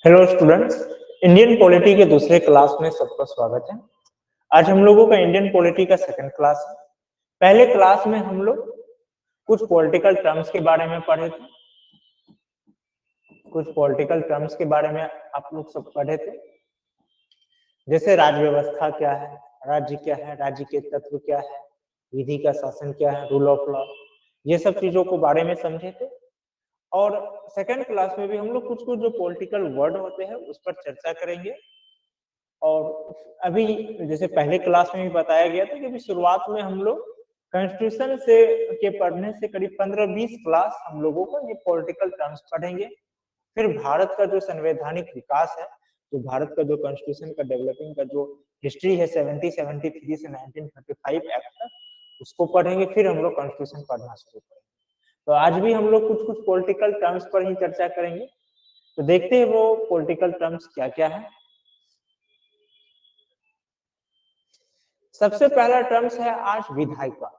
Hello students, Indian polity के दूसरे class में सबका स्वागत है। आज हम लोगों का इंडियन पॉलिटी का सेकंड क्लास है। पहले क्लास में हम लोग कुछ पॉलिटिकल टर्म्स के बारे में पढ़े थे। कुछ पॉलिटिकल टर्म्स के बारे में आप लोग सब पढ़े थे, जैसे राज्य व्यवस्था क्या है, राज्य क्या है, राज्य के तत्व क्या है, विधि का शासन क्या है, रूल ऑफ लॉ, ये सब चीजों को बारे में समझे थे। और सेकंड क्लास में भी हम लोग कुछ कुछ जो पॉलिटिकल वर्ड होते हैं उस पर चर्चा करेंगे। और अभी जैसे पहले क्लास में भी बताया गया था कि अभी शुरुआत में हम लोग कॉन्स्टिट्यूशन से के पढ़ने से करीब 15-20 क्लास हम लोगों को ये पॉलिटिकल टर्म्स पढ़ेंगे। फिर भारत का जो संवैधानिक विकास है, जो भारत का जो कॉन्स्टिट्यूशन का डेवलपिंग का जो हिस्ट्री है 1773 से 1935 एक्ट तक, उसको पढ़ेंगे। फिर हम लोग कॉन्स्टिट्यूशन पढ़ना शुरू करेंगे। तो आज भी हम लोग कुछ कुछ पॉलिटिकल टर्म्स पर ही चर्चा करेंगे। तो देखते हैं वो पॉलिटिकल टर्म्स क्या क्या है। सबसे पहला टर्म्स है आज विधायिका।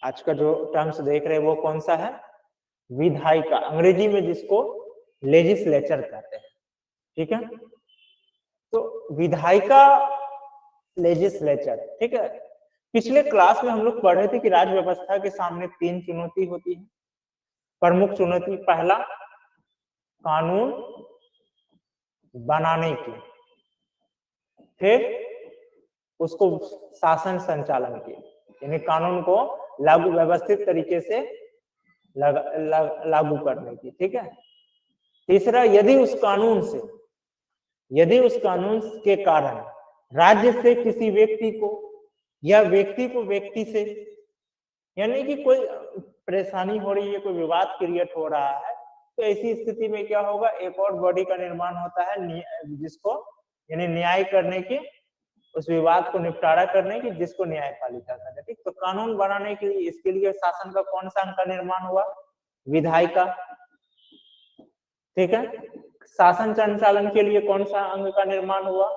आज का जो टर्म्स देख रहे हैं वो कौन सा है? विधायिका, अंग्रेजी में जिसको लेजिस्लेचर कहते हैं। ठीक है, तो विधायिका, लेजिस्लेचर। ठीक है, पिछले क्लास में हम लोग पढ़े थे कि राज्य व्यवस्था के सामने 3 चुनौती होती है। प्रमुख चुनौती, पहला कानून बनाने की, फिर उसको शासन संचालन की, यानी कानून को लागू व्यवस्थित तरीके से लागू करने की। ठीक है, तीसरा, यदि उस कानून के कारण राज्य से किसी व्यक्ति को या व्यक्ति को व्यक्ति से, यानी कि कोई परेशानी हो रही है, कोई विवाद क्रिएट हो रहा है, तो ऐसी स्थिति में क्या होगा, एक और बॉडी का निर्माण होता है जिसको यानी न्याय करने की, उस विवाद को निपटारा करने की, जिसको न्यायपालिका कहते हैं। ठीक, तो कानून बनाने के लिए इसके लिए शासन का कौन सा अंग का निर्माण हुआ? विधायिका। ठीक है, शासन संचालन के लिए कौन सा अंग का निर्माण हुआ?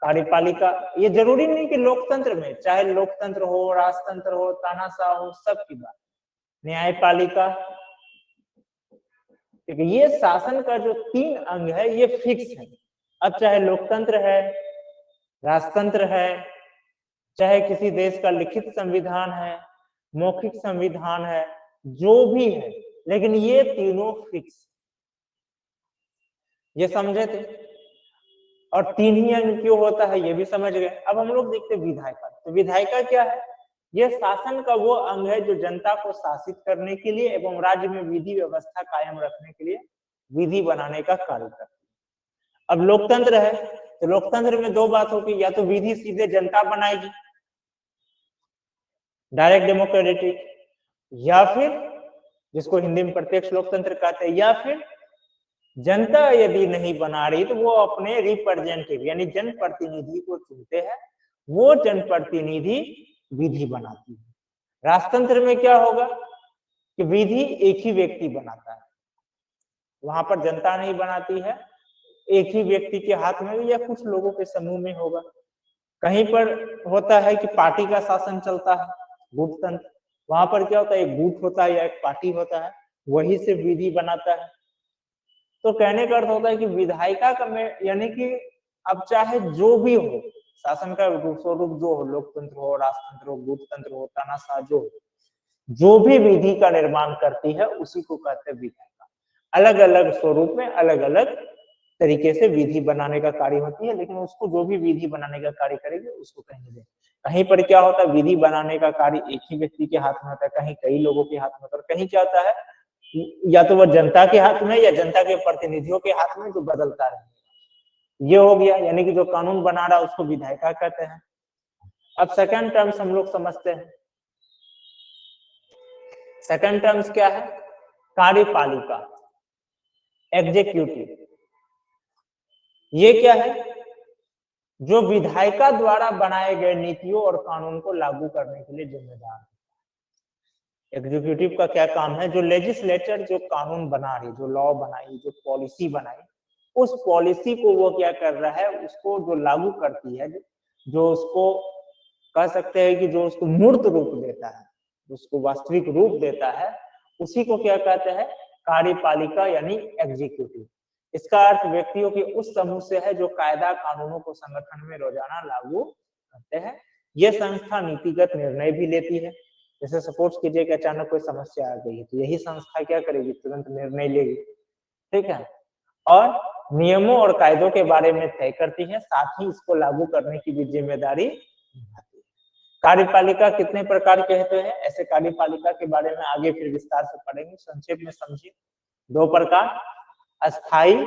कार्यपालिका। ये जरूरी नहीं कि लोकतंत्र में, चाहे लोकतंत्र हो, राजतंत्र हो, तानाशाह हो, सबकी बात। न्यायपालिका। ठीक है, ये शासन का जो 3 अंग है ये फिक्स है। अब चाहे लोकतंत्र है, राजतंत्र है, चाहे किसी देश का लिखित संविधान है, मौखिक संविधान है, जो भी है, लेकिन ये तीनों फिक्स, ये समझे थे। और 3 ही अंग क्यों होता है ये भी समझ गए। अब हम लोग देखते हैं विधायिका। तो विधायिका क्या है? यह शासन का वो अंग है जो जनता को शासित करने के लिए एवं राज्य में विधि व्यवस्था कायम रखने के लिए विधि बनाने का कार्य करता है। अब लोकतंत्र है, तो लोकतंत्र में 2 बात होगी, या तो विधि सीधे जनता बनाएगी, डायरेक्ट डेमोक्रेटिक, या फिर जिसको हिंदी में प्रत्यक्ष लोकतंत्र कहते हैं, या फिर जनता यदि नहीं बना रही तो वो अपने रिप्रेजेंटेटिव यानी जनप्रतिनिधि को चुनते हैं, वो जनप्रतिनिधि विधि बनाती है। राजतंत्र में क्या होगा कि विधि एक ही व्यक्ति बनाता है, वहां पर जनता नहीं बनाती है, एक ही व्यक्ति के हाथ में या कुछ लोगों के समूह में होगा। कहीं पर होता है कि पार्टी का शासन चलता है, गुटतंत्र, वहां पर क्या होता है, एक गुट होता है या एक पार्टी होता है, वही से विधि बनाता है। तो कहने का अर्थ होता है कि विधायिका का यानी कि अब चाहे जो भी हो, शासन का स्वरूप जो हो, लोकतंत्र हो, राजतंत्र हो, गुटतंत्र हो, तानाशाह जो भी विधि का निर्माण करती है उसी को कहते हैं विधायिका। अलग अलग स्वरूप में अलग अलग तरीके से विधि बनाने का कार्य होती है, लेकिन उसको जो भी विधि बनाने का कार्य करेगी उसको कहेंगे। कहीं पर क्या होता है, विधि बनाने का कार्य एक ही व्यक्ति के हाथ में होता है, कहीं कई लोगों के हाथ में होता है, कहीं क्या होता है, या तो वह जनता के हाथ में या जनता के प्रतिनिधियों के हाथ में, जो बदलता रहे। ये हो गया, यानी कि जो कानून बना रहा है उसको विधायिका कहते हैं। अब सेकंड टर्म्स हम लोग समझते हैं। सेकंड टर्म्स क्या है? कार्यपालिका, एग्जीक्यूटिव। ये क्या है? जो विधायिका द्वारा बनाए गए नीतियों और कानून को लागू करने के लिए जिम्मेदार है। एग्जीक्यूटिव का क्या काम है? जो लेजिस्लेचर जो कानून बना रही, जो लॉ बनाई, जो पॉलिसी बनाई, उस पॉलिसी को वो क्या कर रहा है, उसको जो लागू करती है, जो उसको कह सकते हैं कि जो उसको मूर्त रूप देता है, उसको वास्तविक रूप देता है, उसी को क्या कहते हैं? कार्यपालिका यानी एग्जीक्यूटिव। इसका अर्थ व्यक्तियों के उस समूह से है जो कायदा कानूनों को संगठन में रोजाना लागू करते हैं। यह संस्था नीतिगत निर्णय भी लेती है। जैसे सपोज कीजिए कि अचानक कोई समस्या आ गई है, तो यही संस्था क्या करेगी, तुरंत निर्णय लेगी, ठीक है, और नियमों और कायदों के बारे में तय करती है, साथ ही इसको लागू करने की भी जिम्मेदारी निभाती है। कार्यपालिका कितने प्रकार के होते हैं, ऐसे कार्यपालिका के बारे में आगे फिर विस्तार से पढ़ेंगे, संक्षेप में समझिए। 2 प्रकार, अस्थाई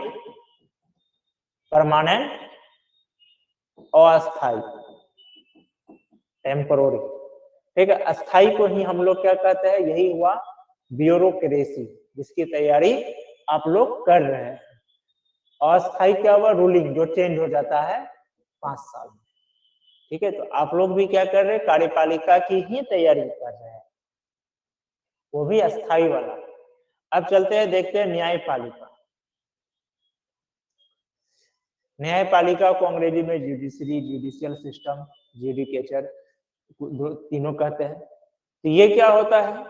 परमानेंट, अस्थाई टेम्पोररी, ठीक है। अस्थाई को ही हम लोग क्या कहते हैं, यही हुआ ब्यूरोक्रेसी, जिसकी तैयारी आप लोग कर रहे हैं। अस्थाई क्या हुआ, रूलिंग, जो चेंज हो जाता है 5 साल में, ठीक है। तो आप लोग भी क्या कर रहे हैं, कार्यपालिका की ही तैयारी कर रहे हैं, वो भी अस्थाई वाला। अब चलते हैं, देखते हैं न्यायपालिका। न्यायपालिका को अंग्रेजी में जुडिशरी, जुडिशियल सिस्टम, जुडिकेचर तीनों कहते हैं। तो ये क्या होता है,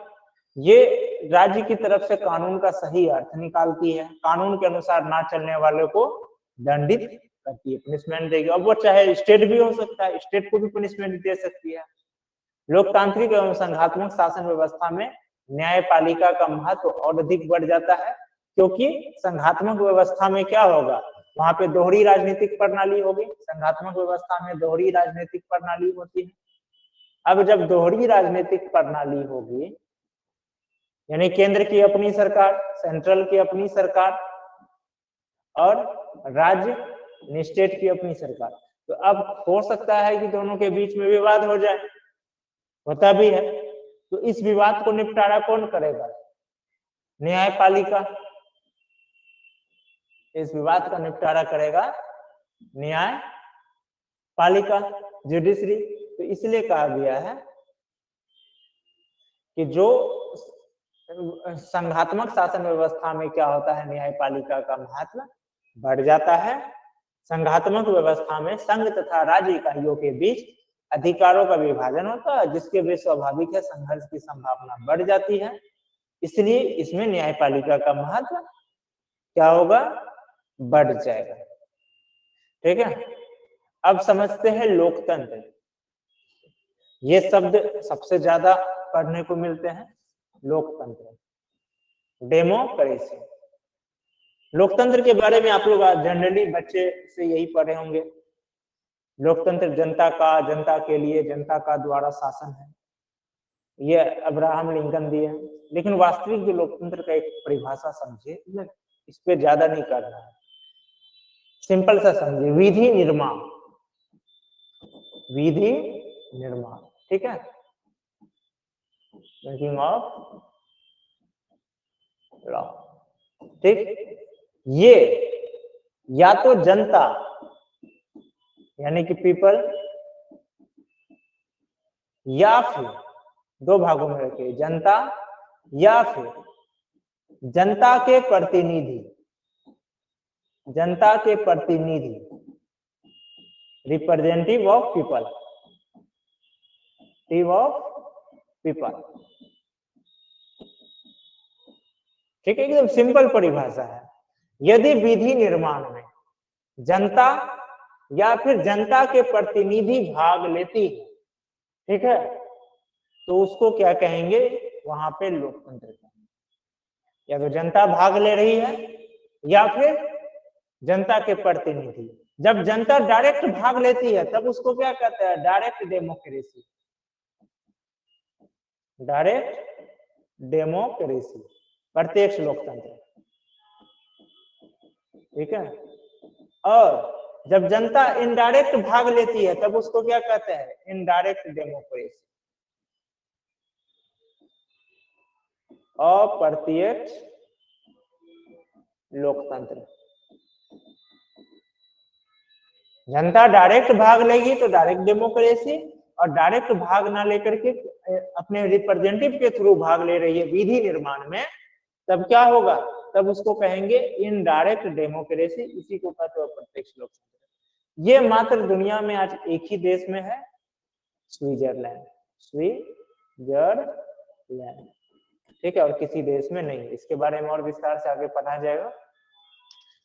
ये राज्य की तरफ से कानून का सही अर्थ निकालती है, कानून के अनुसार ना चलने वाले को दंडित करती है, पनिशमेंट देगी। अब वो चाहे स्टेट भी हो सकता है, स्टेट को भी पनिशमेंट दे सकती है। लोकतांत्रिक एवं संघात्मक शासन व्यवस्था में न्यायपालिका का महत्व और अधिक बढ़ जाता है, क्योंकि संघात्मक व्यवस्था में क्या होगा, वहां पे दोहरी राजनीतिक प्रणाली होगी। संघात्मक व्यवस्था में दोहरी राजनीतिक प्रणाली होती है। अब जब दोहरी राजनीतिक प्रणाली होगी, यानी केंद्र की अपनी सरकार, सेंट्रल की अपनी सरकार, और राज्य स्टेट की अपनी सरकार, तो अब हो सकता है कि दोनों के बीच में विवाद हो जाए, होता भी है। तो इस विवाद को निपटारा कौन करेगा, न्यायपालिका। इस विवाद का निपटारा करेगा न्यायपालिका, जुडिशरी। तो इसलिए कहा गया है कि जो संघात्मक शासन व्यवस्था में क्या होता है, न्यायपालिका का महत्व बढ़ जाता है। संघात्मक व्यवस्था में संघ तथा राज्य इकाइयों के बीच अधिकारों का विभाजन होता है, जिसके भी स्वाभाविक है संघर्ष की संभावना बढ़ जाती है। इसलिए इसमें न्यायपालिका का महत्व क्या होगा, बढ़ जाएगा, ठीक है। अब समझते हैं लोकतंत्र। ये शब्द सबसे ज्यादा पढ़ने को मिलते हैं, लोकतंत्र, डेमोक्रेसी। लोकतंत्र के बारे में आप लोग जनरली बच्चे से यही पढ़े होंगे, लोकतंत्र जनता का, जनता के लिए, जनता का द्वारा शासन है, ये अब्राहम लिंकन दिए हैं। लेकिन वास्तविक जो लोकतंत्र का एक परिभाषा समझिए, इस पे ज्यादा नहीं करना है, सिंपल सा समझिए, विधि निर्माण, विधि निर्माण, ठीक है, मेकिंग ऑफ लॉ, ठीक। ये या तो जनता यानी कि पीपल, या फिर 2 भागों में रखिए, जनता या फिर जनता के प्रतिनिधि, जनता के प्रतिनिधि, रिप्रेजेंटेटिव ऑफ पीपल, पीपल, ठीक है, एकदम सिंपल परिभाषा है। यदि विधि निर्माण में जनता या फिर जनता के प्रतिनिधि भाग लेती है, ठीक है, तो उसको क्या कहेंगे, वहां पे लोकतंत्र कहेंगे। या तो जनता भाग ले रही है या फिर जनता के प्रतिनिधि। जब जनता डायरेक्ट भाग लेती है तब उसको क्या कहते हैं, डायरेक्ट डेमोक्रेसी, डायरेक्ट डेमोक्रेसी, प्रत्यक्ष लोकतंत्र, ठीक है। और जब जनता इनडायरेक्ट भाग लेती है तब उसको क्या कहते हैं, इनडायरेक्ट डेमोक्रेसी, अप्रत्यक्ष लोकतंत्र। जनता डायरेक्ट भाग लेगी तो डायरेक्ट डेमोक्रेसी, और डायरेक्ट भाग ना लेकर के अपने रिप्रेजेंटेटिव के थ्रू भाग ले रही है विधि निर्माण में, तब क्या होगा, तब उसको कहेंगे इनडायरेक्ट डेमोक्रेसी, इसी को कहते हैं अप्रत्यक्ष लोकतंत्र। ये मात्र दुनिया में आज एक ही देश में है, स्विट्जरलैंड, स्विट्जरलैंड, ठीक है, और किसी देश में नहीं। इसके बारे में और विस्तार से आगे पढ़ा जाएगा।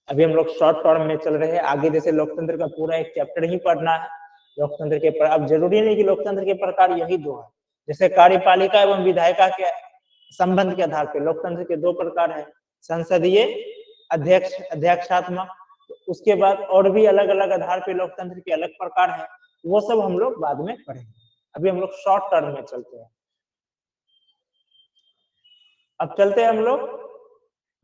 अभी हम लोग शॉर्ट टर्म में चल रहे हैं, आगे जैसे लोकतंत्र का पूरा एक चैप्टर ही पढ़ना है। लोकतंत्र के अब जरूरी नहीं कि लोकतंत्र के प्रकार यही दो है, जैसे कार्यपालिका एवं विधायिका के संबंध के आधार पर लोकतंत्र के दो प्रकार है, संसदीय, अध्यक्ष, अध्यक्षात्मक। उसके बाद और भी अलग अलग आधार पे लोकतंत्र के अलग प्रकार है, वो सब हम लोग बाद में पढ़ेंगे। अभी हम लोग शॉर्ट टर्म में चलते हैं। अब चलते हैं हम लोग,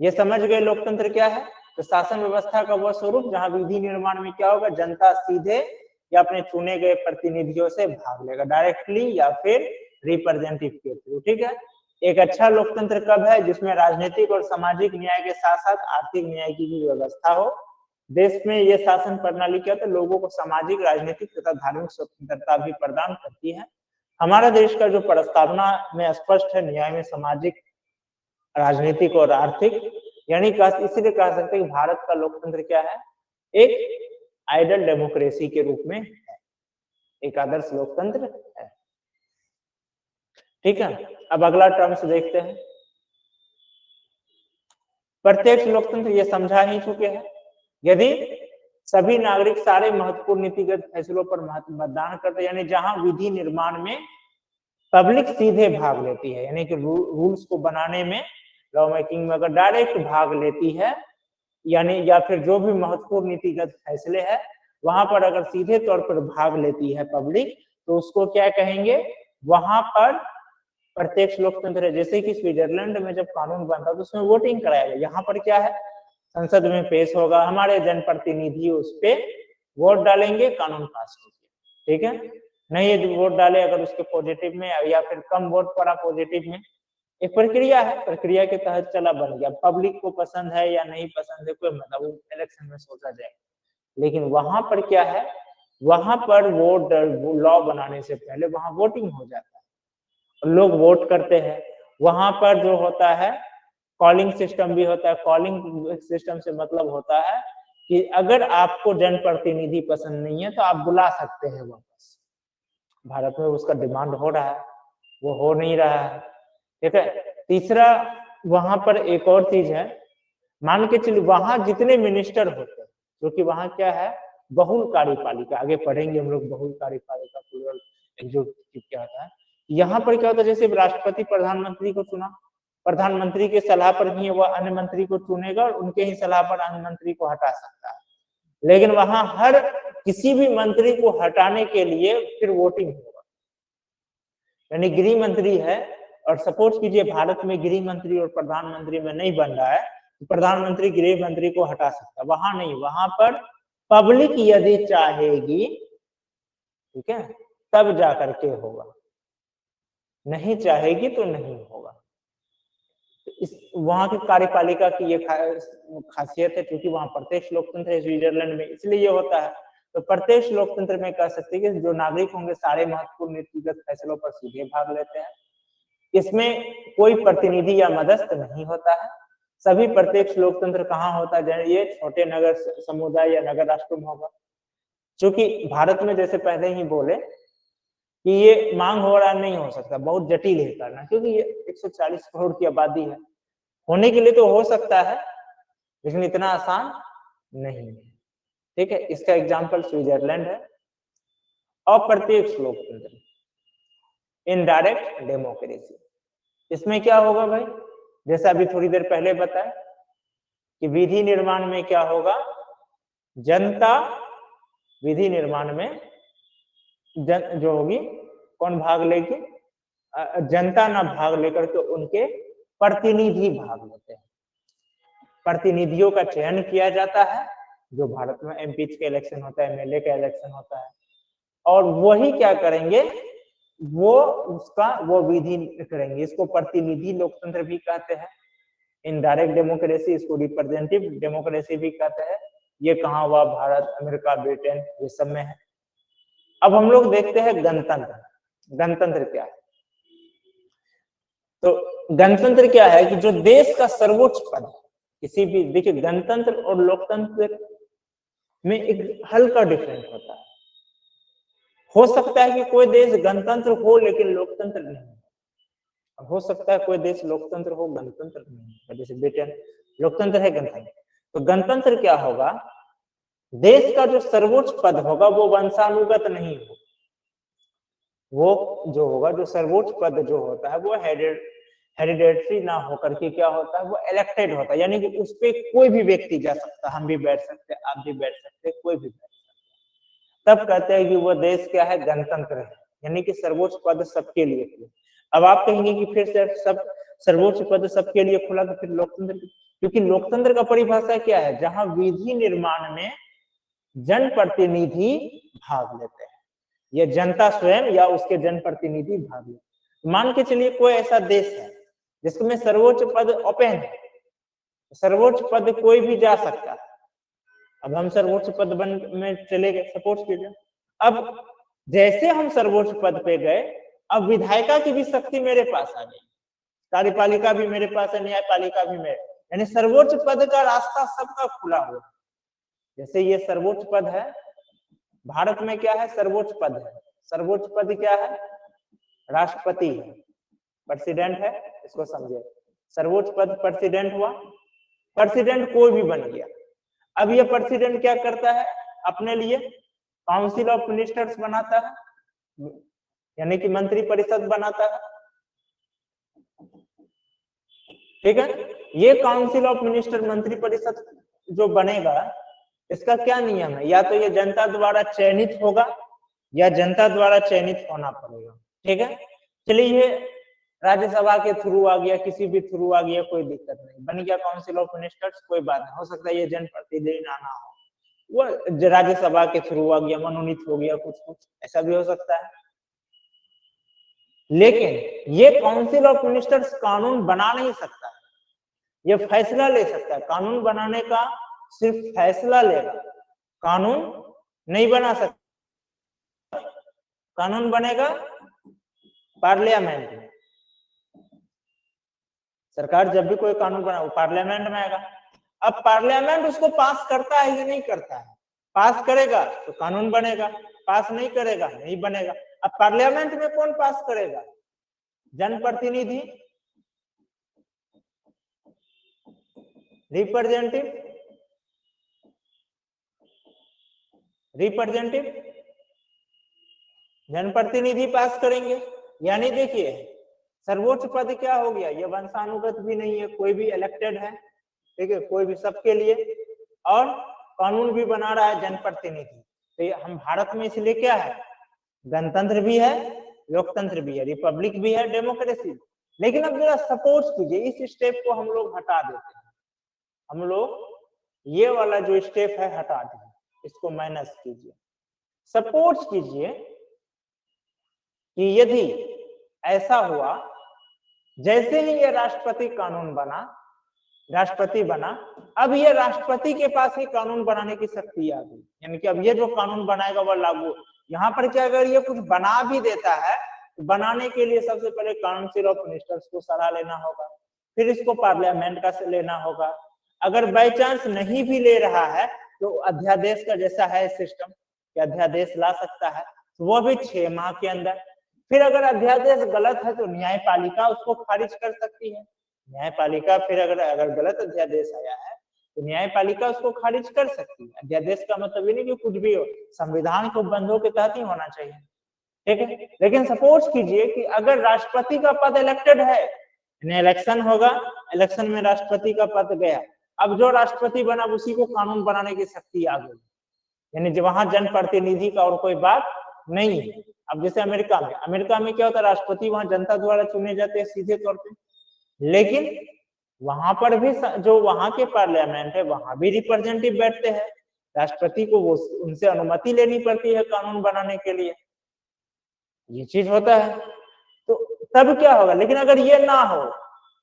ये समझ गए लोकतंत्र क्या है। तो शासन व्यवस्था का वह स्वरूप जहां विधि निर्माण में क्या होगा, जनता सीधे या अपने चुने गए प्रतिनिधियों से भाग लेगा, डायरेक्टली या फिर रिप्रेजेंटेटिव के थ्रू। ठीक है, एक अच्छा लोकतंत्र कब है, जिसमें राजनीतिक और सामाजिक न्याय के साथ साथ आर्थिक न्याय की भी व्यवस्था हो। देश में यह शासन प्रणाली क्या होता है, लोगों को सामाजिक, राजनीतिक तथा धार्मिक स्वतंत्रता भी प्रदान करती है। हमारा देश का जो प्रस्तावना में स्पष्ट है, न्याय में सामाजिक, राजनीतिक और आर्थिक, यानी इसीलिए कह सकते हैं कि भारत का लोकतंत्र क्या है, एक आइडियल डेमोक्रेसी के रूप में है, एक आदर्श लोकतंत्र है। ठीक है, अब अगला टर्म्स देखते हैं। प्रत्यक्ष लोकतंत्र ये समझा ही चुके हैं, यदि सभी नागरिक सारे महत्वपूर्ण नीतिगत फैसलों पर मतदान करते हैं, यानी जहां विधि निर्माण में पब्लिक सीधे भाग लेती है, यानी कि रूल्स को बनाने में, लॉ मेकिंग में अगर डायरेक्ट भाग लेती है, यानी या फिर जो भी महत्वपूर्ण नीतिगत फैसले हैं वहां पर अगर सीधे तौर पर भाग लेती है पब्लिक, तो उसको क्या कहेंगे, वहां पर प्रत्यक्ष लोकतंत्र है। जैसे कि स्विट्जरलैंड में जब कानून बनता है तो उसमें वोटिंग कराया गया, यहाँ पर क्या है, संसद में पेश होगा, हमारे जनप्रतिनिधि उस पर वोट डालेंगे, कानून पास हो गया। ठीक है, नहीं यदि वोट डाले अगर उसके पॉजिटिव में या फिर कम वोट पड़ा पॉजिटिव में, एक प्रक्रिया है, प्रक्रिया के तहत चला बन गया, पब्लिक को पसंद है या नहीं पसंद है कोई मतलब इलेक्शन में सोचा जाएगा। लेकिन वहां पर क्या है, वहां पर वोट लॉ बनाने से पहले वहां वोटिंग हो जाता है, लोग वोट करते हैं। वहां पर जो होता है कॉलिंग सिस्टम भी होता है। कॉलिंग सिस्टम से मतलब होता है कि अगर आपको जनप्रतिनिधि पसंद नहीं है तो आप बुला सकते हैं वापस। भारत में उसका डिमांड हो रहा है, वो हो नहीं रहा है। ठीक है, तीसरा वहां पर एक और चीज है, मान के चलिए वहां जितने मिनिस्टर होते हैं, क्योंकि वहां क्या है, बहुल कार्यपालिका, आगे पढ़ेंगे हम लोग बहुल कार्यपालिका प्लूरल एग्जीक्यूटिव क्या होता है। यहाँ पर क्या होता है, जैसे राष्ट्रपति प्रधानमंत्री को चुना, प्रधानमंत्री के सलाह पर ही वह अन्य मंत्री को चुनेगा और उनके ही सलाह पर अन्य मंत्री को हटा सकता है। लेकिन वहां हर किसी भी मंत्री को हटाने के लिए फिर वोटिंग होगा, यानी गृह मंत्री है और सपोज कीजिए भारत में गृह मंत्री और प्रधानमंत्री में नहीं बन रहा है, तो प्रधानमंत्री गृह मंत्री को हटा सकता है। वहां नहीं, वहां पर पब्लिक यदि चाहेगी, ठीक है, तब जाकर के होगा, नहीं चाहेगी तो नहीं होगा। इस वहां की कार्यपालिका की ये खासियत है, क्योंकि वहां प्रत्यक्ष लोकतंत्र है स्विट्जरलैंड में, इसलिए ये होता है। तो प्रत्यक्ष लोकतंत्र में कह सकते हैं कि जो नागरिक होंगे सारे महत्वपूर्ण नीतिगत फैसलों पर सीधे भाग लेते हैं। इसमें कोई प्रतिनिधि या मध्यस्थ नहीं होता है। सभी प्रत्यक्ष लोकतंत्र कहाँ होता है, ये छोटे नगर समुदाय या नगर राष्ट्रों में होगा। क्योंकि भारत में जैसे पहले ही बोले कि ये मांग हो रहा नहीं हो सकता, बहुत जटिल है करना, क्योंकि ये 140 करोड़ की आबादी है। होने के लिए तो हो सकता है लेकिन इतना आसान नहीं है। ठीक है, इसका एग्जाम्पल स्विट्जरलैंड है। अप्रत्यक्ष लोकतंत्र, इनडायरेक्ट डेमोक्रेसी, इसमें क्या होगा भाई, जैसा अभी थोड़ी देर पहले बताया कि विधि निर्माण में क्या होगा, जनता विधि निर्माण में जो होगी कौन भाग लेगी, जनता ना भाग लेकर के उनके प्रतिनिधि भाग लेते हैं। प्रतिनिधियों का चयन किया जाता है, जो भारत में एमपी का इलेक्शन होता है, एमएलए का इलेक्शन होता है, और वही क्या करेंगे, वो विधि करेंगे। इसको प्रतिनिधि लोकतंत्र भी कहते हैं, इनडायरेक्ट डेमोक्रेसी, इसको रिप्रेजेंटेटिव डेमोक्रेसी भी कहते हैं। ये कहाँ हुआ, भारत, अमेरिका, ब्रिटेन, ये सब में है। अब हम लोग देखते हैं गणतंत्र। गणतंत्र क्या है, तो गणतंत्र क्या है कि जो देश का सर्वोच्च पद, किसी भी, देखिए गणतंत्र और लोकतंत्र में एक हल्का डिफरेंस होता है। हो सकता है कि कोई देश गणतंत्र हो लेकिन लोकतंत्र नहीं हो सकता है कोई देश लोकतंत्र हो गणतंत्र नहीं हो, जैसे ब्रिटेन लोकतंत्र है गणतंत्र। तो गणतंत्र क्या होगा, देश का जो सर्वोच्च पद होगा वो वंशानुगत नहीं होगा, वो जो होगा जो सर्वोच्च पद जो होता है वो हेरिडेटरी ना होकर के क्या होता है वो इलेक्टेड होता है, यानी कि उस पे कोई भी व्यक्ति जा सकता है, हम भी बैठ सकते हैं, आप भी बैठ सकते हैं, कोई भी बैठ सकता है। तब कहते हैं कि वो देश क्या है, गणतंत्र है, यानी कि सर्वोच्च पद सबके लिए खुला। अब आप कहेंगे कि फिर से सब सर्वोच्च पद सबके लिए खुला तो फिर लोकतंत्र, क्योंकि लोकतंत्र का परिभाषा क्या है, जहां विधि निर्माण में जनप्रतिनिधि भाग लेते हैं, या जनता स्वयं या उसके जनप्रतिनिधि भाग लेते। मान के चलिए कोई ऐसा देश है जिसमें सर्वोच्च पद ओपन है, सर्वोच्च पद कोई भी जा सकता है। अब हम सर्वोच्च पद में चले गए, सपोज कीजिए, अब जैसे हम सर्वोच्च पद पे गए, अब विधायिका की भी शक्ति मेरे पास आ गई, कार्यपालिका भी मेरे पास है, न्यायपालिका भी मेरे, यानी सर्वोच्च पद का रास्ता सबका खुला हुआ। जैसे ये सर्वोच्च पद है, भारत में क्या है, सर्वोच्च पद है, सर्वोच्च पद क्या है, राष्ट्रपति है, प्रेसिडेंट है, इसको समझे, सर्वोच्च पद प्रेसिडेंट हुआ, प्रेसिडेंट कोई भी बन गया। अब ये प्रेसिडेंट क्या करता है, अपने लिए काउंसिल ऑफ मिनिस्टर्स बनाता है, यानी कि मंत्री परिषद बनाता है, ठीक है। ये काउंसिल ऑफ मिनिस्टर मंत्री परिषद जो बनेगा, इसका क्या नियम है, या तो ये जनता द्वारा चयनित होगा या जनता द्वारा चयनित होना पड़ेगा, ठीक है। चलिए ये राज्यसभा के थ्रू आ गया, किसी भी थ्रू आ गया, कोई दिक्कत नहीं, बन गया काउंसिल ऑफ मिनिस्टर्स, कोई बात नहीं, हो सकता है ये जनप्रतिनिधि आना हो, वो राज्यसभा के थ्रू आ गया, मनोनीत हो गया, कुछ कुछ ऐसा भी हो सकता है। लेकिन ये काउंसिल ऑफ मिनिस्टर्स कानून बना नहीं सकता, ये फैसला ले सकता है, कानून बनाने का सिर्फ फैसला लेगा, कानून नहीं बना सकता, कानून बनेगा पार्लियामेंट में। सरकार जब भी कोई कानून बना वो पार्लियामेंट में आएगा। अब पार्लियामेंट उसको पास करता है या नहीं करता है, पास करेगा तो कानून बनेगा, पास नहीं करेगा नहीं बनेगा। अब पार्लियामेंट में कौन पास करेगा, जनप्रतिनिधि, रिप्रेजेंटेटिव, जनप्रतिनिधि पास करेंगे। यानी देखिए सर्वोच्च पद क्या हो गया, ये वंशानुगत भी नहीं है, कोई भी इलेक्टेड है, ठीक है, कोई भी सबके लिए, और कानून भी बना रहा है जनप्रतिनिधि। तो हम भारत में इसलिए क्या है, गणतंत्र भी है, लोकतंत्र भी है, रिपब्लिक भी है, डेमोक्रेसी भी। लेकिन अब जरा सपोज कीजिए इस स्टेप को हम लोग हटा देते हैं, हम लोग ये वाला जो स्टेप है हटा दें, इसको माइनस कीजिए। सपोज कीजिए कि यदि ऐसा हुआ, जैसे ही ये राष्ट्रपति कानून बना, राष्ट्रपति बना, अब ये राष्ट्रपति के पास ही कानून बनाने की शक्ति आ गई, यानी कि अब ये जो कानून बनाएगा वह लागू। यहाँ पर क्या, अगर ये कुछ बना भी देता है तो बनाने के लिए सबसे पहले काउंसिल ऑफ मिनिस्टर्स को सलाह लेना होगा, फिर इसको पार्लियामेंट का से लेना होगा। अगर बाई चांस नहीं भी ले रहा है तो अध्यादेश का जैसा है सिस्टम कि अध्यादेश ला सकता है, तो वो भी 6 माह के अंदर। फिर अगर अध्यादेश गलत है तो न्यायपालिका उसको खारिज कर सकती है, न्यायपालिका फिर अगर गलत अध्यादेश आया है तो न्यायपालिका उसको खारिज कर सकती है। अध्यादेश का मतलब ये नहीं कि कुछ भी हो, संविधान को बंधों के तहत ही होना चाहिए, ठीक है। लेकिन सपोज कीजिए कि अगर राष्ट्रपति का पद इलेक्टेड है, इलेक्शन होगा, इलेक्शन में राष्ट्रपति का पद गया, अब जो राष्ट्रपति बना उसी को कानून बनाने की शक्ति आ गई, यानी वहां जनप्रतिनिधि का और कोई बात नहीं है। अब जैसे अमेरिका में क्या होता है, राष्ट्रपति वहां जनता द्वारा चुने जाते हैं सीधे तौर पे, लेकिन वहां पर भी जो वहां के पार्लियामेंट है वहां भी रिप्रेजेंटेटिव बैठते हैं, राष्ट्रपति को वो उनसे अनुमति लेनी पड़ती है कानून बनाने के लिए, ये चीज होता है। तो तब क्या होगा, लेकिन अगर ये ना हो,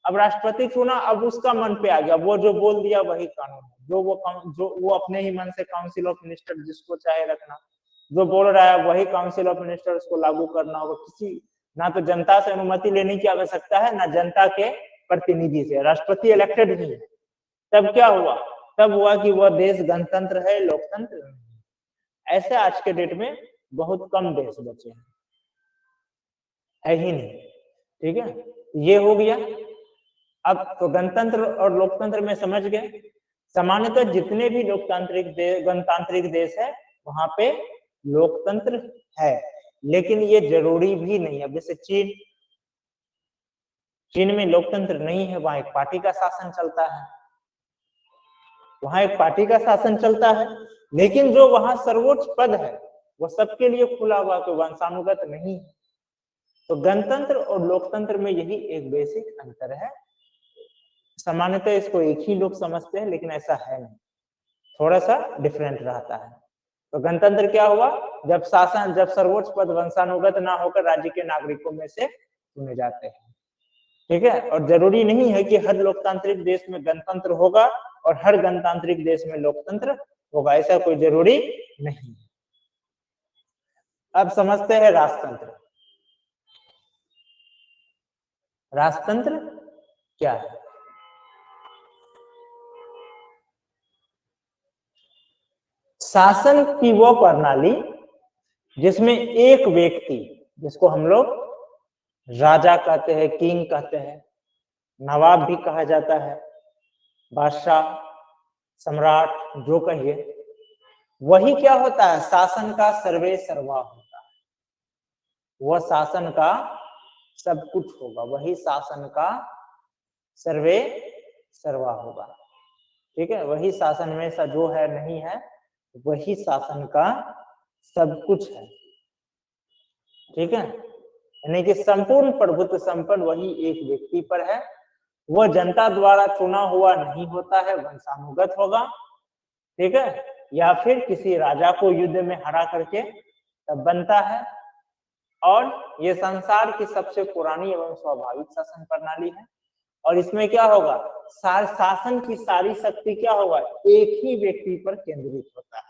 अब राष्ट्रपति चुना, अब उसका मन पे आ गया, वो जो बोल दिया वही कानून है, जो वो अपने ही मन से काउंसिल ऑफ मिनिस्टर जिसको चाहे रखना, जो बोल रहा है वही काउंसिल ऑफ मिनिस्टर्स को लागू करना होगा। किसी ना तो जनता से अनुमति लेने की आवश्यकता है, ना जनता के प्रतिनिधि से, राष्ट्रपति इलेक्टेड ही है। तब क्या हुआ, तब हुआ कि वह देश गणतंत्र है, लोकतंत्र नहीं। ऐसे आज के डेट में बहुत कम देश बचे हैं, है ही नहीं, ठीक है। ये हो गया। अब तो गणतंत्र और लोकतंत्र में समझ गए। सामान्यतः जितने भी गणतांत्रिक देश है वहां पे लोकतंत्र है, लेकिन ये जरूरी भी नहीं है। जैसे चीन में लोकतंत्र नहीं है, वहां एक पार्टी का शासन चलता है, वहां एक पार्टी का शासन चलता है, लेकिन जो वहां सर्वोच्च पद है वो सबके लिए खुला हुआ, कोई वंशानुगत नहीं है। तो गणतंत्र और लोकतंत्र में यही एक बेसिक अंतर है। सामान्यतः इसको एक ही लोग समझते हैं, लेकिन ऐसा है नहीं, थोड़ा सा डिफरेंट रहता है। तो गणतंत्र क्या हुआ, जब सर्वोच्च पद वंशानुगत ना होकर राज्य के नागरिकों में से चुने जाते हैं, ठीक है। और जरूरी नहीं है कि हर लोकतांत्रिक देश में गणतंत्र होगा और हर गणतांत्रिक देश में लोकतंत्र होगा, ऐसा कोई जरूरी नहीं। अब समझते हैं राजतंत्र। राजतंत्र क्या है? शासन की वो प्रणाली जिसमें एक व्यक्ति, जिसको हम लोग राजा कहते हैं, किंग कहते हैं, नवाब भी कहा जाता है, बादशाह, सम्राट, जो कहिए, वही क्या होता है, शासन का सर्वे सर्वा होता है। वह शासन का सब कुछ होगा, वही शासन का सर्वे सर्वा होगा, ठीक है। वही शासन में जो है नहीं है, वही शासन का सब कुछ है, ठीक है। यानी कि संपूर्ण प्रभुत्व संपन्न वही एक व्यक्ति पर है। वह जनता द्वारा चुना हुआ नहीं होता है, वंशानुगत होगा, ठीक है, या फिर किसी राजा को युद्ध में हरा करके तब बनता है। और ये संसार की सबसे पुरानी एवं स्वाभाविक शासन प्रणाली है। और इसमें क्या होगा, शासन की सारी शक्ति क्या होगा, एक ही व्यक्ति पर केंद्रित होता है।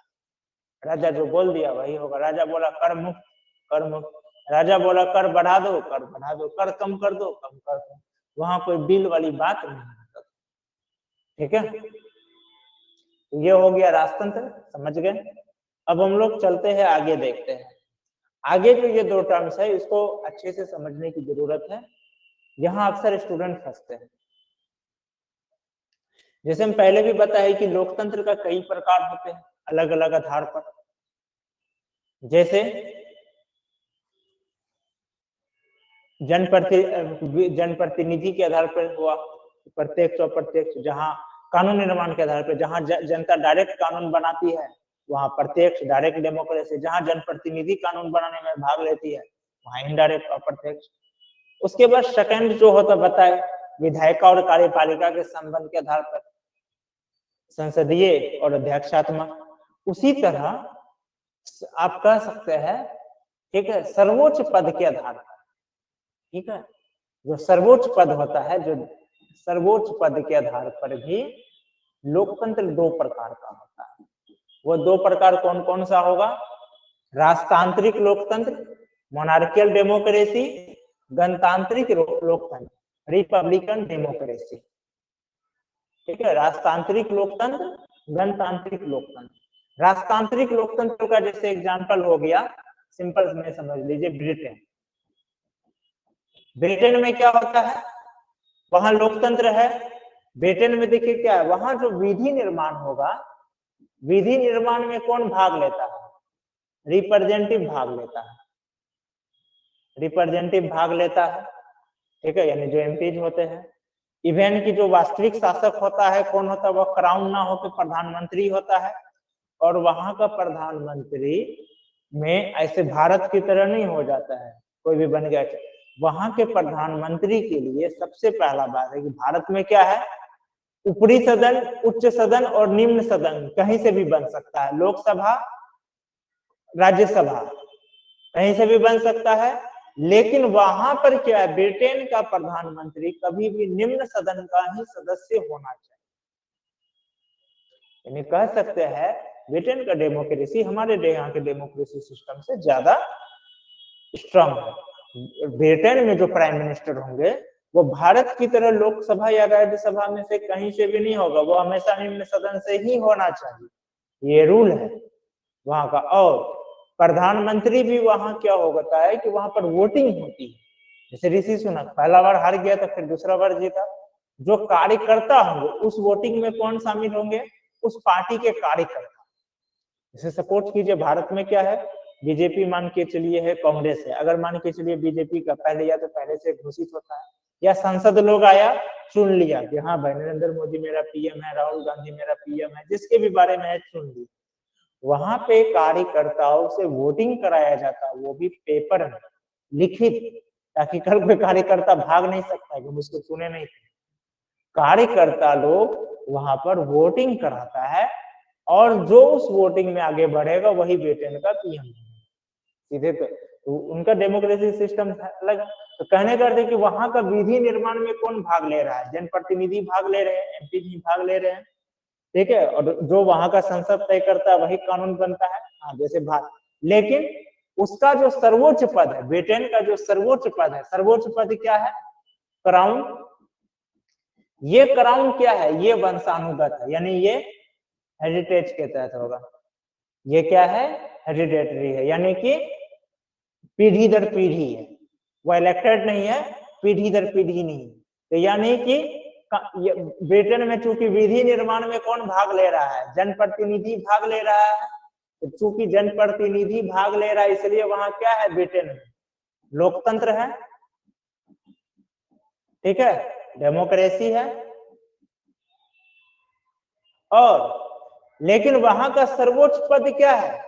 राजा जो बोल दिया वही होगा। राजा बोला कर मुक्त, कर मुक्त। राजा बोला कर बढ़ा दो, कर बढ़ा दो, कर कम कर दो, कम कर दो। वहां कोई बिल वाली बात नहीं होता, ठीक है। ये हो गया राजतंत्र, समझ गए। अब हम लोग चलते हैं आगे, देखते हैं आगे जो ये दो टर्म्स है इसको अच्छे से समझने की जरूरत है, यहाँ अक्सर स्टूडेंट फंसते हैं। जैसे हम पहले भी बताया कि लोकतंत्र का कई प्रकार होते हैं अलग अलग आधार पर। जैसे जनप्रतिनिधि के आधार पर हुआ, प्रत्यक्ष अप्रत्यक्ष, जहां कानून निर्माण के आधार पर, जहां जनता डायरेक्ट कानून बनाती है वहां प्रत्यक्ष डायरेक्ट डेमोक्रेसी, जहां जनप्रतिनिधि कानून बनाने में भाग लेती है वहां इनडायरेक्ट अप्रत्यक्ष। उसके बाद सेकंड जो होता बताए, विधायिका और कार्यपालिका के संबंध के आधार पर संसदीय और अध्यक्षात्मक। उसी तरह आप कह सकते हैं, ठीक है, सर्वोच्च पद के आधार पर, ठीक है, जो सर्वोच्च पद होता है, जो सर्वोच्च पद के आधार पर भी लोकतंत्र दो प्रकार का होता है। वो दो प्रकार कौन कौन सा होगा, राजतांत्रिक लोकतंत्र मोनार्कियल डेमोक्रेसी, गणतांत्रिक लोकतंत्र रिपब्लिकन डेमोक्रेसी, ठीक है। राजतांत्रिक लोकतंत्र, गणतांत्रिक लोकतंत्र। राजतांत्रिक लोकतंत्र का जैसे एग्जांपल हो गया, सिंपल में समझ लीजिए, ब्रिटेन। ब्रिटेन में क्या होता है, वहां लोकतंत्र है। ब्रिटेन में देखिए क्या है, वहां जो विधि निर्माण होगा, विधि निर्माण में कौन भाग लेता है, रिप्रेजेंटेटिव भाग लेता है, रिप्रेजेंटेटिव भाग लेता है, ठीक है, यानी जो एमपीज होते हैं। इवेन की जो वास्तविक शासक होता है कौन होता है, वह क्राउन ना होकर प्रधानमंत्री होता है। और वहां का प्रधानमंत्री में ऐसे भारत की तरह नहीं हो जाता है कोई भी बन गया। वहां के प्रधानमंत्री के लिए सबसे पहला बात है कि भारत में क्या है, ऊपरी सदन, उच्च सदन और निम्न सदन कहीं से भी बन सकता है। लोकसभा, राज्यसभा कहीं से भी बन सकता है। लेकिन वहां पर क्या है, ब्रिटेन का प्रधानमंत्री कभी भी निम्न सदन का ही सदस्य होना चाहिए। यानी कह सकते हैं ब्रिटेन का डेमोक्रेसी हमारे यहाँ के डेमोक्रेसी सिस्टम से ज्यादा स्ट्रांग है। ब्रिटेन में जो प्राइम मिनिस्टर होंगे वो भारत की तरह लोकसभा या राज्यसभा में से कहीं से भी नहीं होगा, वो हमेशा निम्न सदन से ही होना चाहिए, ये रूल है वहां का। और प्रधानमंत्री भी वहां क्या होता है कि वहां पर वोटिंग होती है। जैसे ऋषि सुनक पहला बार हार गया था, फिर दूसरा बार जीता, जो कार्यकर्ता होंगे उस वोटिंग में कौन शामिल होंगे, उस पार्टी के कार्यकर्ता। जैसे सपोर्ट कीजिए भारत में क्या है, बीजेपी मान के चलिए है, कांग्रेस है, अगर मान के चलिए बीजेपी का पहले या तो पहले से घोषित होता है, या संसद लोग आया चुन लिया कि हाँ भाई नरेंद्र मोदी मेरा पीएम है, राहुल गांधी मेरा पीएम है, जिसके भी बारे में है चुन लिया, वहां पे कार्यकर्ताओं से वोटिंग कराया जाता, वो भी पेपर में लिखित, ताकि कल कोई कार्यकर्ता भाग नहीं सकता कि मुझको चुने नहीं थे। कार्यकर्ता लोग वहां पर वोटिंग कराता है, और जो उस वोटिंग में आगे बढ़ेगा वही ब्रिटेन का पीएम सीधे तो उनका डेमोक्रेसी सिस्टम अलग। तो कहने का अर्थ कि वहां का विधि निर्माण में कौन भाग ले रहा है, जनप्रतिनिधि भाग ले रहे हैं, एमपी भी भाग ले रहे हैं, ठीक है, और जो वहां का संसद तय करता है वही कानून बनता है। हाँ जैसे भारत, लेकिन उसका जो सर्वोच्च पद है, ब्रिटेन का जो सर्वोच्च पद है, सर्वोच्च पद क्या है, क्राउन। ये क्राउन क्या है, ये वंशानुगत है, यानी ये हेरिटेज के तहत होगा। ये क्या है, हेरिडेटरी है, यानी कि पीढ़ी दर पीढ़ी है, वो इलेक्टेड नहीं है, पीढ़ी दर पीढ़ी नहीं। तो यानी कि ब्रिटेन में चूंकि विधि निर्माण में कौन भाग ले रहा है, जनप्रतिनिधि भाग ले रहा है, तो चूंकि जनप्रतिनिधि भाग ले रहा है इसलिए वहां क्या है, ब्रिटेन में लोकतंत्र है, ठीक है, डेमोक्रेसी है। और लेकिन वहां का सर्वोच्च पद क्या है,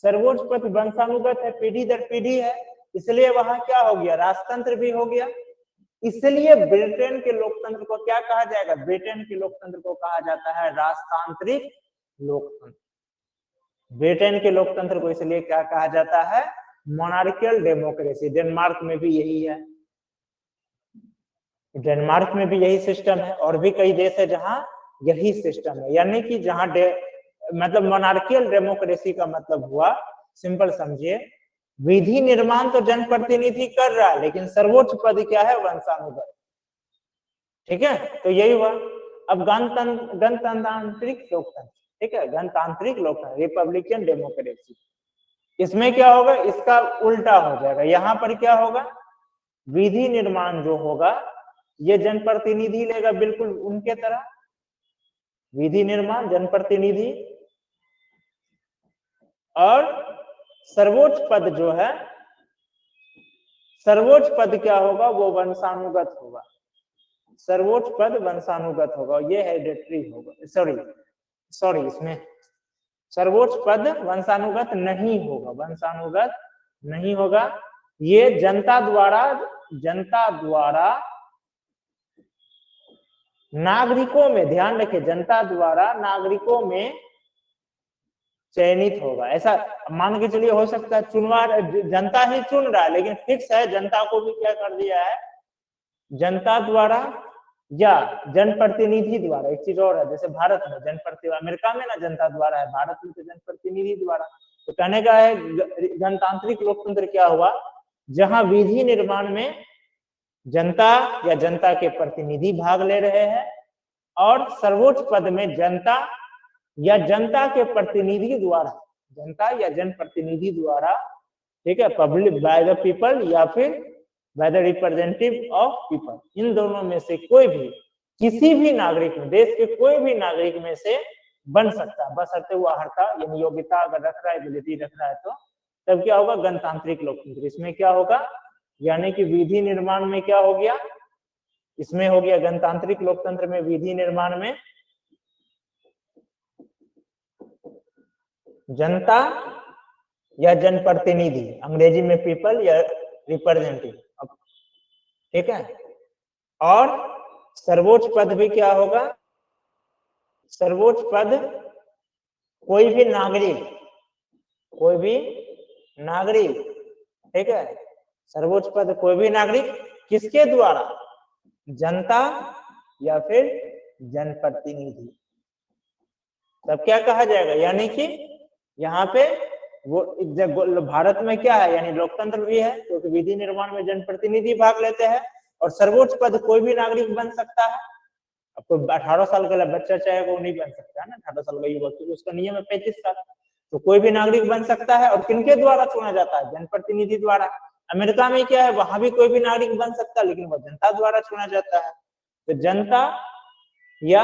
सर्वोच्च पद वंशानुगत है, पीढ़ी दर पीढ़ी है, इसलिए वहां क्या हो गया, राजतंत्र भी हो गया। इसलिए ब्रिटेन के लोकतंत्र को क्या कहा जाएगा, ब्रिटेन के लोकतंत्र को कहा जाता है राजतांत्रिक लोकतंत्र। ब्रिटेन के लोकतंत्र को इसलिए क्या कहा जाता है, मोनार्कियल डेमोक्रेसी। डेनमार्क में भी यही है, डेनमार्क में भी यही सिस्टम है, और भी कई देश है जहां यही सिस्टम है, यानी कि जहां मतलब मोनार्कियल डेमोक्रेसी का मतलब हुआ, सिंपल समझिए, विधि निर्माण तो जनप्रतिनिधि कर रहा है, लेकिन सर्वोच्च पद क्या है, वंशानुगत, ठीक है। तो यही हुआ। अब गणतांत्रिक लोकतंत्र, ठीक है, गणतांत्रिक लोकतंत्र, रिपब्लिकन डेमोक्रेसी, इसमें क्या होगा, इसका उल्टा हो जाएगा। यहाँ पर क्या होगा, विधि निर्माण जो होगा ये जनप्रतिनिधि लेगा, बिल्कुल उनके तरह, विधि निर्माण जनप्रतिनिधि, और सर्वोच्च पद जो है, सर्वोच्च पद क्या होगा, वो वंशानुगत होगा, सर्वोच्च पद वंशानुगत होगा, ये हेरिडेटरी होगा, सॉरी इसमें सर्वोच्च पद वंशानुगत नहीं होगा, वंशानुगत नहीं होगा, ये जनता द्वारा नागरिकों में, ध्यान रखिए, जनता द्वारा नागरिकों में चयनित होगा। ऐसा मान के चलिए हो सकता है चुनवा जनता ही चुन रहा है, लेकिन फिक्स है, जनता को भी क्या कर दिया है, जनता द्वारा या जनप्रतिनिधि द्वारा। एक चीज और है, जैसे भारत में जनप्रतिनिधि, अमेरिका में ना जनता द्वारा है, भारत में तो जनप्रतिनिधि द्वारा। तो कहने का है गणतांत्रिक लोकतंत्र क्या हुआ, जहां विधि निर्माण में जनता या जनता के प्रतिनिधि भाग ले रहे हैं, और सर्वोच्च पद में जनता या जनता के प्रतिनिधि द्वारा, जनता या जनप्रतिनिधि द्वारा, ठीक है, पब्लिक बाय द पीपल या फिर by the representative of people, इन दोनों में से कोई भी, किसी भी नागरिक में, देश के कोई भी नागरिक में से बन सकता है, बशर्ते वो अर्हता यानी योग्यता अगर रख रहा है, एबिलिटी रख रहा है, तो तब क्या होगा, गणतांत्रिक लोकतंत्र। इसमें क्या होगा, यानी कि विधि निर्माण में क्या हो गया, इसमें हो गया गणतांत्रिक लोकतंत्र में, विधि निर्माण में जनता या जनप्रतिनिधि, अंग्रेजी में पीपल या रिप्रेजेंटेटिव, ठीक है। और सर्वोच्च पद भी क्या होगा, सर्वोच्च पद कोई भी नागरिक, ठीक है, सर्वोच्च पद कोई भी नागरिक, किसके द्वारा, जनता या फिर जनप्रतिनिधि, तब क्या कहा जाएगा, यानी कि यहाँ पे वो भारत में क्या है, यानी लोकतंत्र भी है, क्योंकि तो विधि निर्माण में जनप्रतिनिधि भाग लेते हैं, और सर्वोच्च पद कोई भी नागरिक बन सकता है। अब कोई 18 साल का बच्चा चाहे वो नहीं बन सकता है ना, 18 साल का युवक, क्योंकि उसका नियम है 35 साल, तो कोई भी नागरिक बन सकता है। और किनके द्वारा चुना जाता है, जनप्रतिनिधि द्वारा। अमेरिका में क्या है, वहां भी कोई भी नागरिक बन सकता है, लेकिन वो जनता द्वारा चुना जाता है। तो जनता या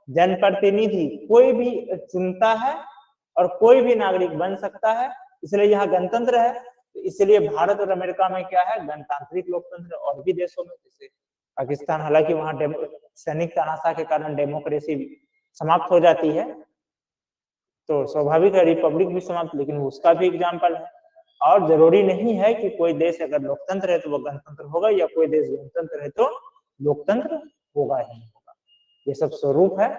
जनप्रतिनिधि कोई भी चुनता है और कोई भी नागरिक बन सकता है, इसलिए यहाँ गणतंत्र है। तो इसलिए भारत और अमेरिका में क्या है, गणतांत्रिक लोकतंत्र। और भी देशों में जैसे पाकिस्तान, हालांकि वहां सैनिक तानाशाह के कारण डेमोक्रेसी समाप्त हो जाती है, तो स्वाभाविक है रिपब्लिक भी समाप्त, लेकिन उसका भी एग्जाम्पल है। और जरूरी नहीं है कि कोई देश अगर लोकतंत्र है तो वो गणतंत्र होगा, या कोई देश गणतंत्र है तो लोकतंत्र होगा ही होगा। ये सब स्वरूप है।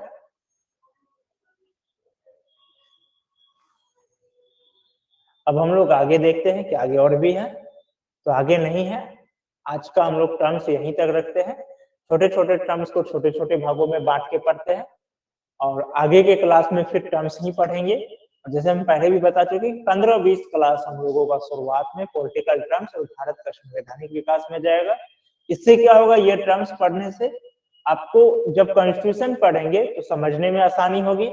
अब हम लोग आगे देखते हैं कि आगे और भी है, तो आगे नहीं है। आज का हम लोग टर्म्स यहीं तक रखते हैं। छोटे छोटे टर्म्स को छोटे छोटे भागों में बांट के पढ़ते हैं, और आगे के क्लास में फिर टर्म्स ही पढ़ेंगे। जैसे हम पहले भी बता चुके, 15-20 क्लास हम लोगों का शुरुआत में पॉलिटिकल टर्म्स और भारत का संवैधानिक विकास में जाएगा। इससे क्या होगा, ये टर्म्स पढ़ने से आपको जब कॉन्स्टिट्यूशन पढ़ेंगे तो समझने में आसानी होगी,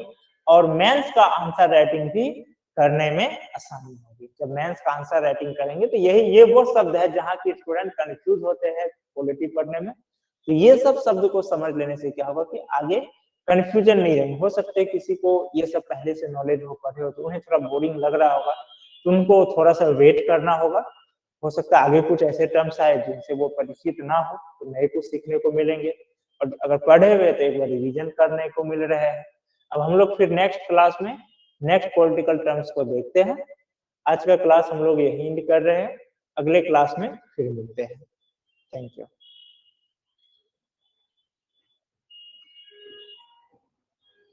और मेंस का आंसर राइटिंग भी करने में आसानी होगी। जब मेंस का आंसर राइटिंग करेंगे तो ये वो शब्द है जहाँ की स्टूडेंट कंफ्यूज होते हैं पॉलिटी पढ़ने में। तो ये सब शब्द को समझ लेने से क्या होगा कि आगे कंफ्यूजन नहीं रहेगी। हो सकता है किसी को ये सब पहले से नॉलेज हो, पढ़े हो, तो उन्हें थोड़ा बोरिंग लग रहा होगा, तो उनको थोड़ा सा वेट करना होगा। हो सकता है आगे कुछ ऐसे टर्म्स आए जिनसे वो परिचित ना हो, तो नए कुछ सीखने को मिलेंगे, और अगर पढ़े हुए तो एक बार रिवीजन करने को मिल रहे हैं। अब हम लोग फिर नेक्स्ट क्लास में नेक्स्ट पॉलिटिकल टर्म्स को देखते हैं। आज का क्लास हम लोग यही एंड कर रहे हैं, अगले क्लास में फिर मिलते हैं। Thank you.